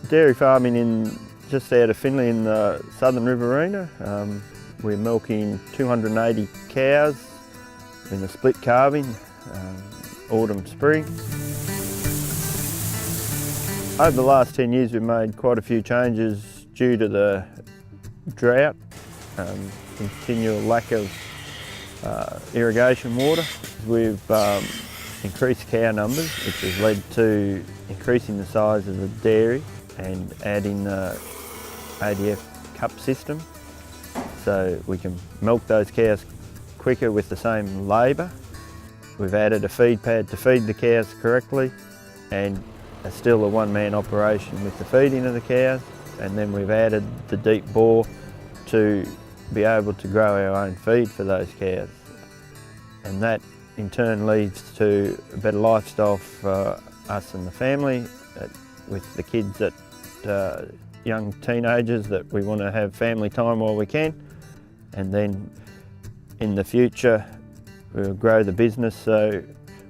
Dairy farming just out of Finley in the Southern Riverina. We're milking 280 cows in a split calving, autumn, spring. Over the last 10 years we've made quite a few changes due to the drought, continual lack of irrigation water. We've increased cow numbers, which has led to increasing the size of the dairy and adding the ADF cup system so we can milk those cows quicker with the same labour. We've added a feed pad to feed the cows correctly, and it's still a one-man operation with the feeding of the cows, and then we've added the deep bore to be able to grow our own feed for those cows, and that in turn leads to a better lifestyle for us and the family, with the kids that young teenagers that we want to have family time while we can, and then in the future we'll grow the business so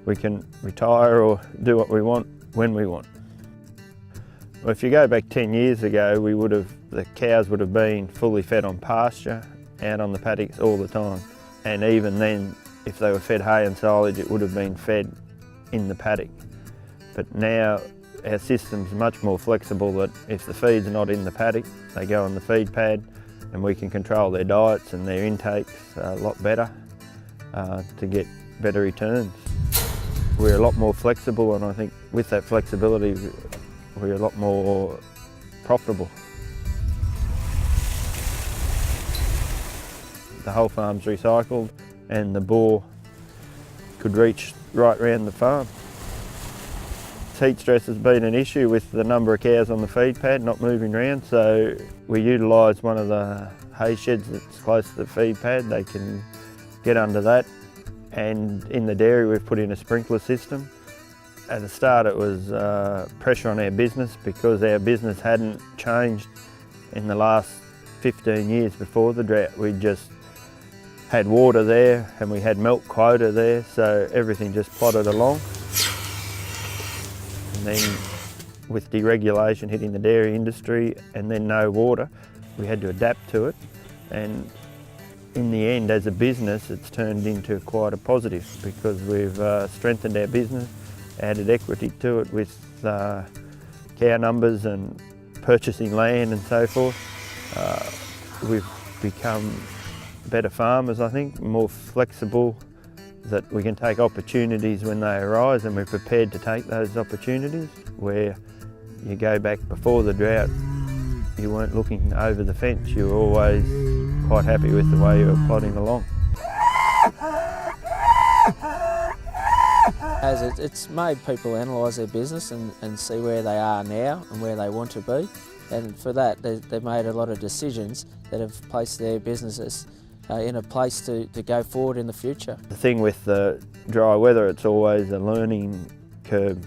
we can retire or do what we want when we want. Well, if you go back 10 years ago, the cows would have been fully fed on pasture, out on the paddocks all the time, and even then, if they were fed hay and silage, it would have been fed in the paddock. But now our system's much more flexible, that if the feed's not in the paddock, they go on the feed pad, and we can control their diets and their intakes a lot better to get better returns. We're a lot more flexible, and I think with that flexibility we're a lot more profitable. The whole farm's recycled and the bore could reach right round the farm. Heat stress has been an issue with the number of cows on the feed pad not moving around, so we utilise one of the hay sheds that's close to the feed pad. They can get under that, and in the dairy we've put in a sprinkler system. At the start it was pressure on our business because our business hadn't changed in the last 15 years before the drought. We just had water there and we had milk quota there, so everything just plodded along. And then with deregulation hitting the dairy industry and then no water, we had to adapt to it, and in the end as a business it's turned into quite a positive because we've strengthened our business, added equity to it with cow numbers and purchasing land and so forth. We've become better farmers, I think, more flexible, that we can take opportunities when they arise, and we're prepared to take those opportunities. Where you go back before the drought, you weren't looking over the fence, you were always quite happy with the way you were plodding along. As it's made people analyse their business and see where they are now and where they want to be, and for that they've made a lot of decisions that have placed their businesses in a place to go forward in the future. The thing with the dry weather, it's always a learning curve,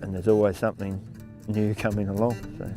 and there's always something new coming along. So.